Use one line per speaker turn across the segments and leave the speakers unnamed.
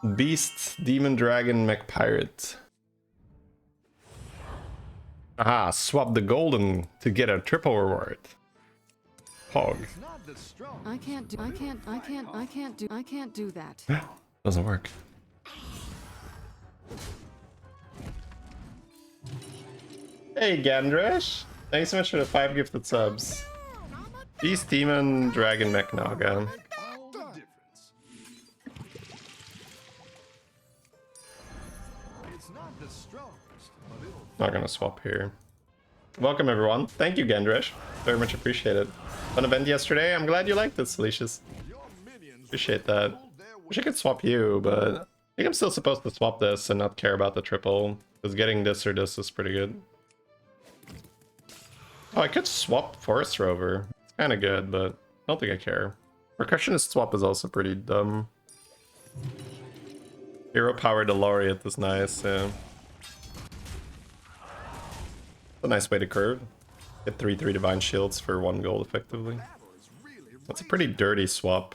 Beast, Demon, Dragon, Mech Pirate. Aha, swap the golden to get a triple reward. Hog.
I can't do that.
Doesn't work. Hey Gandresh! Thanks so much for the 5 gifted subs. Beast, Demon, Dragon, Mech, Naga. Not gonna swap here. Welcome everyone. Thank you Gandresh. Very much appreciated. Fun event yesterday. I'm glad you liked it, Salicious. Appreciate that. Wish I could swap you, but I think I'm still supposed to swap this and not care about the triple. Because getting this or this is pretty good. Oh, I could swap Forest Rover. It's kind of good, but I don't think I care. Percussionist swap is also pretty dumb. Hero Power to Laureate is nice, yeah. A nice way to curve. Get 3/3 Divine Shields for 1 gold effectively. That's a pretty dirty swap.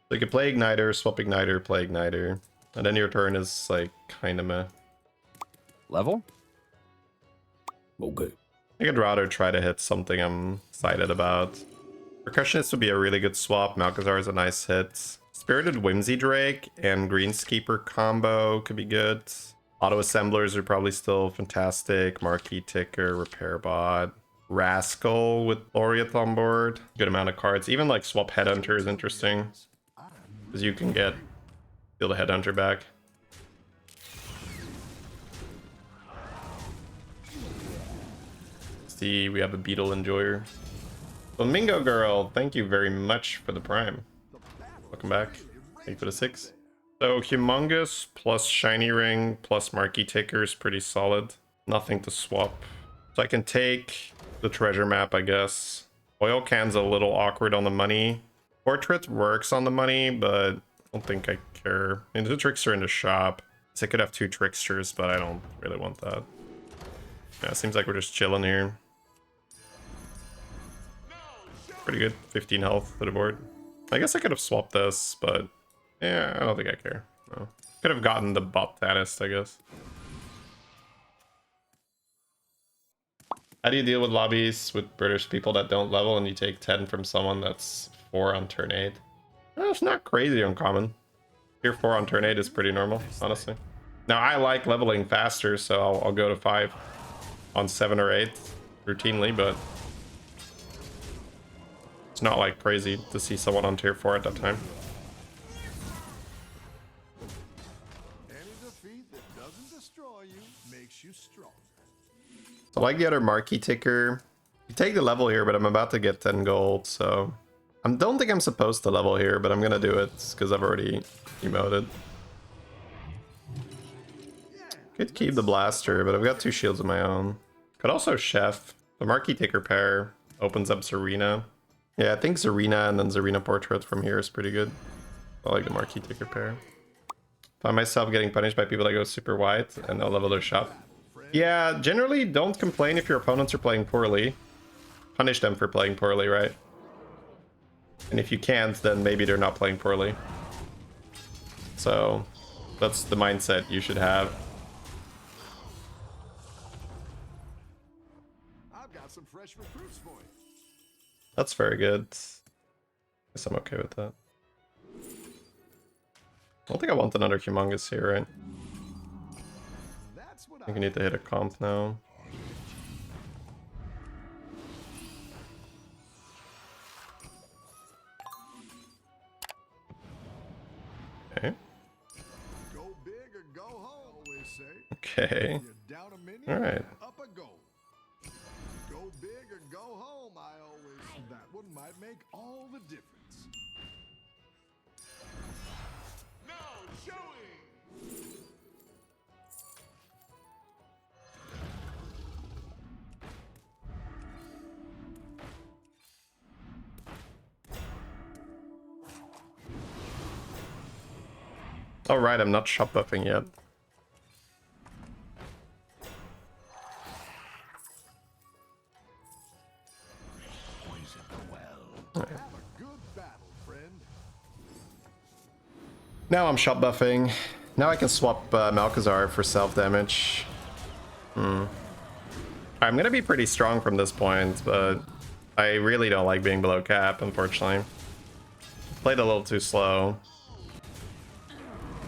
So you can play Igniter, swap Igniter, play Igniter. And then your turn is like kinda meh.
Level? Okay.
I could rather try to hit something I'm excited about. Percussionist would be a really good swap. Malchezaar is a nice hit. Spirited Whimsy Drake and Greenskeeper combo could be good. Auto Assemblers are probably still fantastic. Marquee Ticker, Repair Bot. Rascal with Laureate on board. Good amount of cards. Even like swap Headhunter is interesting. Because you can steal the Headhunter back. See, we have a Beetle Enjoyer. Flamingo Girl, thank you very much for the Prime. Welcome back. Thank you for the 6. So Humongous plus Shiny Ring plus Marquee Ticker is pretty solid. Nothing to swap. So I can take the treasure map, I guess. Oil Can's a little awkward on the money. Portrait works on the money, but I don't think I care. I mean, the Trickster in the shop. So I could have 2 Tricksters, but I don't really want that. Yeah, it seems like we're just chilling here. Pretty good. 15 health to the board. I guess I could have swapped this, but yeah, I don't think I care. No. Could have gotten the Botanist, I guess. How do you deal with lobbies with British people that don't level and you take 10 from someone that's 4 on turn 8? Well, it's not crazy uncommon. Tier 4 on turn 8 is pretty normal, honestly. Now, I like leveling faster, so I'll go to 5 on 7 or 8 routinely, but it's not like crazy to see someone on tier 4 at that time. So like the other Marquee Ticker, you take the level here, but I'm about to get 10 gold, so I don't think I'm supposed to level here, but I'm gonna do it because I've already emoted. Could keep the Blaster, but I've got 2 shields of my own. Could also Chef. The Marquee Ticker pair opens up Zarina. Yeah, I think Zarina and then Zarina Portrait from here is pretty good. I like the Marquee Ticker pair. Find myself getting punished by people that go super wide and they'll level their shop. Yeah, generally don't complain if your opponents are playing poorly. Punish them for playing poorly, right? And if you can't, then maybe they're not playing poorly. So that's the mindset you should have.
I've got some fresh recruits for you.
That's very good. Guess I'm okay with that. I don't think I want another Humongous here, right? I think I need to hit a comp now. Okay.
Go big or go home, always say.
Okay.
You're down a minion,
All right.
up a goal. Go big or go home, I always say. That one might make all the difference. Now showing.
All right, I'm not shop buffing yet. Right.
Have a good battle, friend.
Now I'm shop buffing. Now I can swap Malchezaar for self-damage. I'm gonna be pretty strong from this point, but I really don't like being below cap, unfortunately. Played a little too slow.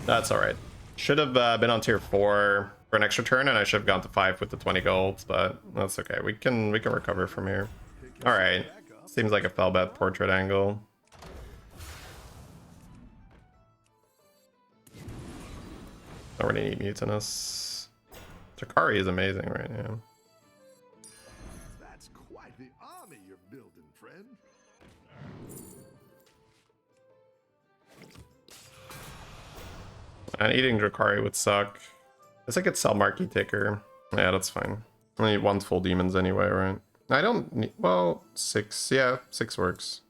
That's alright. Should have been on tier 4 for an extra turn, and I should have gone to 5 with the 20 gold, but that's okay. We can recover from here. Alright. Seems like a Felbat portrait angle. Don't really need Mutinous. Drakkari is amazing right now.
That's quite the army you're building, friend.
And eating Drakkari would suck. Guess I could sell Marquee Ticker. Yeah, that's fine. I need 1 full demons anyway, right? I don't need, well, 6. Yeah, 6 works.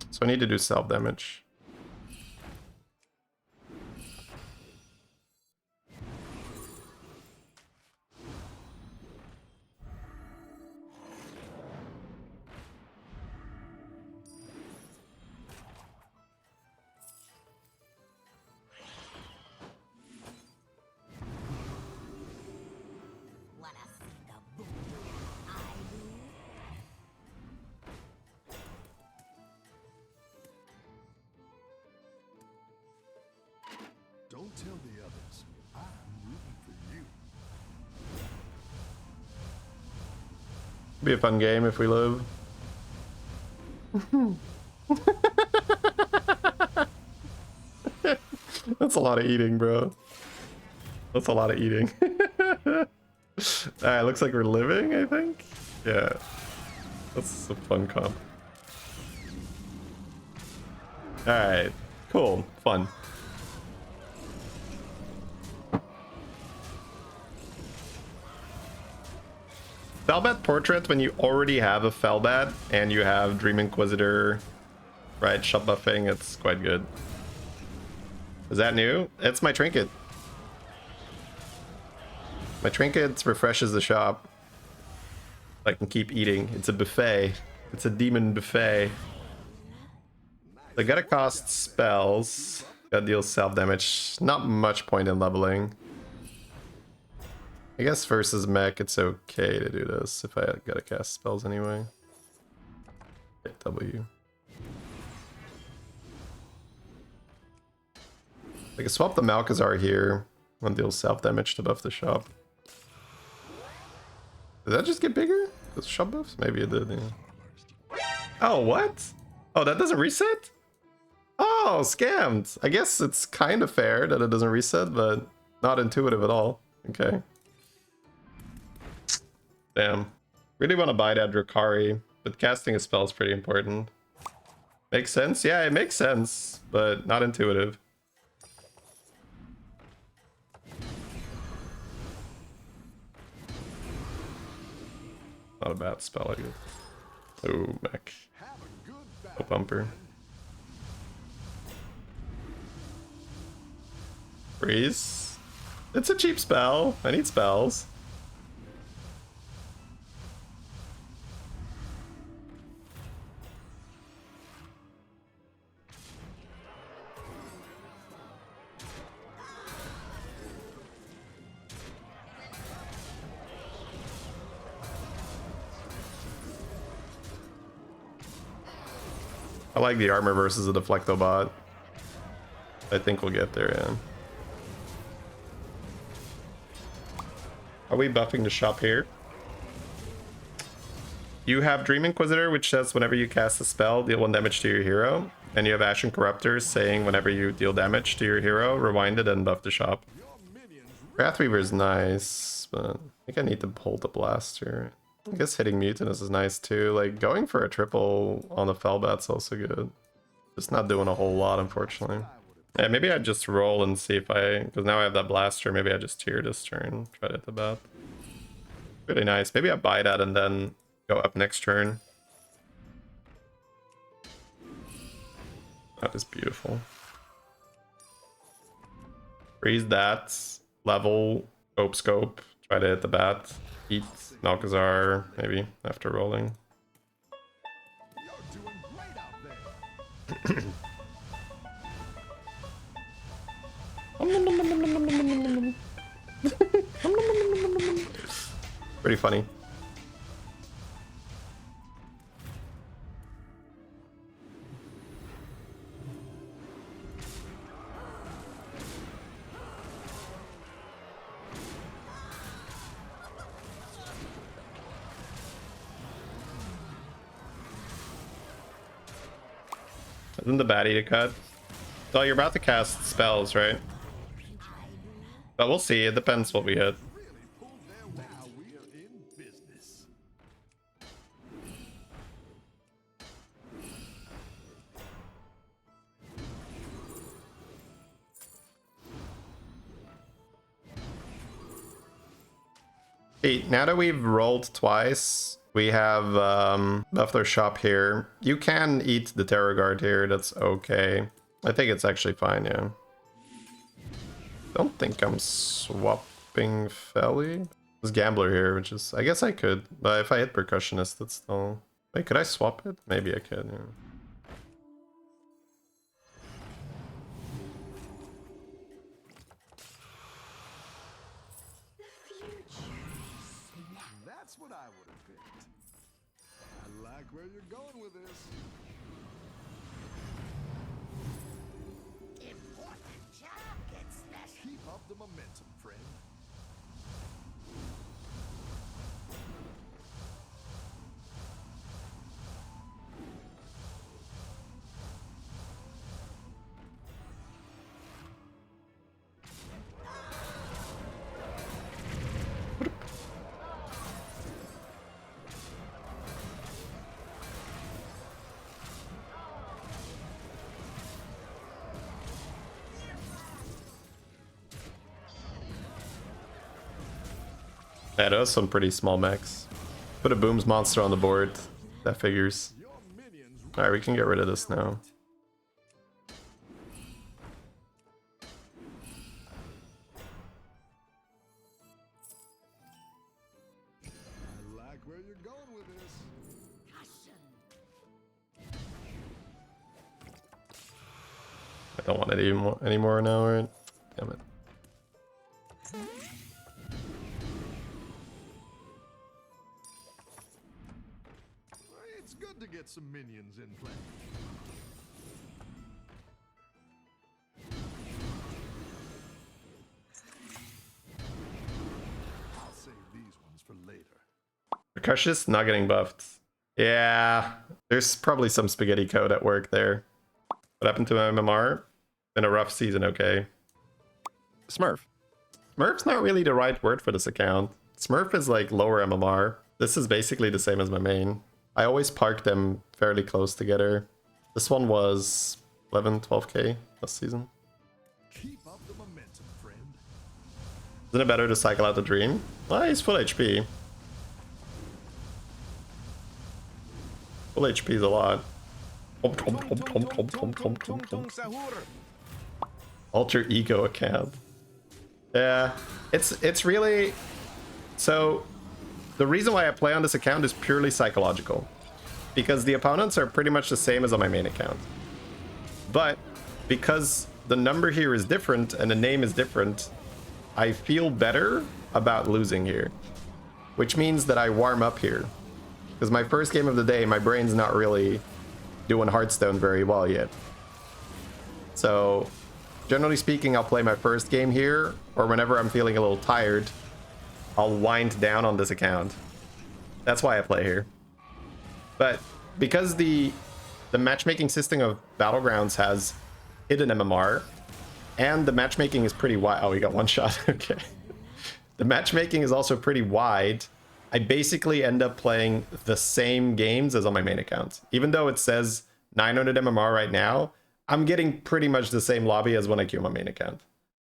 So I need to do self damage.
Don't tell the others. I'm rooting for you.
Be a fun game if we live. That's a lot of eating, bro. That's a lot of eating. Alright, looks like we're living, I think. Yeah. That's a fun comp. Alright. Cool. Fun. Felbat portrait when you already have a Felbat and you have Dream Inquisitor, right? Shop buffing, it's quite good. Is that new? It's my trinket. My trinket refreshes the shop. I can keep eating. It's a buffet. It's a demon buffet. I gotta cost spells. Gotta deal self damage. Not much point in leveling. I guess versus mech, it's okay to do this if I gotta cast spells anyway. Hit W. I can swap the Malchezaar here and deal self damage to buff the shop. Did that just get bigger? Those shop buffs? Maybe it did, yeah. Oh, what? Oh, that doesn't reset? Oh, scammed. I guess it's kind of fair that it doesn't reset, but not intuitive at all. Okay. Damn. Really want to buy that Drakkari, but casting a spell is pretty important. Makes sense? Yeah, it makes sense, but not intuitive. Not a bad spell, I guess. Oh, mech. Oh, bumper. Freeze. It's a cheap spell. I need spells. I like the armor versus the Deflectobot. I think we'll get there, yeah. Are we buffing the shop here? You have Dream Inquisitor, which says whenever you cast a spell, deal 1 damage to your hero. And you have Ashen Corruptor saying whenever you deal damage to your hero, rewind it and buff the shop. Wrathweaver is nice, but I think I need to hold the blaster. I guess hitting Mutinous is nice too. Like, going for a triple on the Felbat's also good. Just not doing a whole lot, unfortunately. Yeah, maybe I just roll and see if I... Because now I have that blaster, maybe I just tier this turn. Try to hit the bat. Really nice. Maybe I buy that and then go up next turn. That is beautiful. Freeze that. Level. Scope. Try to hit the bat. Eat Malchezaar, maybe, after rolling. Pretty funny. Isn't the baddie to cut? So you're about to cast spells, right? But we'll see. It depends what we hit. Hey, now that we've rolled twice, we have left our shop here. You can eat the Terror Guard here, that's okay. I think it's actually fine, yeah. Don't think I'm swapping Felly. There's Gambler here, which is... I guess I could, but if I hit Percussionist, that's still... Wait, could I swap it? Maybe I could, yeah.
That's what I would have picked. I like where you're going with this. Important job gets special. Keep up the momentum, friend.
Yeah, that was some pretty small mechs. Put a Booms monster on the board. That figures. Alright, we can get rid of this now.
I like where you're going with this.
I don't want it anymore now, right? Damn it.
It's good to get some minions in play. I'll save these ones for later.
Percussionist not getting buffed. Yeah, there's probably some spaghetti code at work there. What happened to MMR? Been a rough season, okay.
Smurf.
Smurf's not really the right word for this account. Smurf is like lower MMR. This is basically the same as my main. I always park them fairly close together. This one was 11, 12k last season.
Keep up the momentum, friend.
Isn't it better to cycle out the dream? Well, he's full HP. Full HP is a lot. Alter ego account. Yeah, it's really... So, the reason why I play on this account is purely psychological. Because the opponents are pretty much the same as on my main account. But, because the number here is different and the name is different, I feel better about losing here. Which means that I warm up here. Because my first game of the day, my brain's not really doing Hearthstone very well yet. So, generally speaking, I'll play my first game here, or whenever I'm feeling a little tired, I'll wind down on this account. That's why I play here. But because the matchmaking system of Battlegrounds has hidden MMR, and the matchmaking is pretty wide. Oh, we got one shot. Okay. The matchmaking is also pretty wide. I basically end up playing the same games as on my main account. Even though it says 900 MMR right now, I'm getting pretty much the same lobby as when I queue my main account.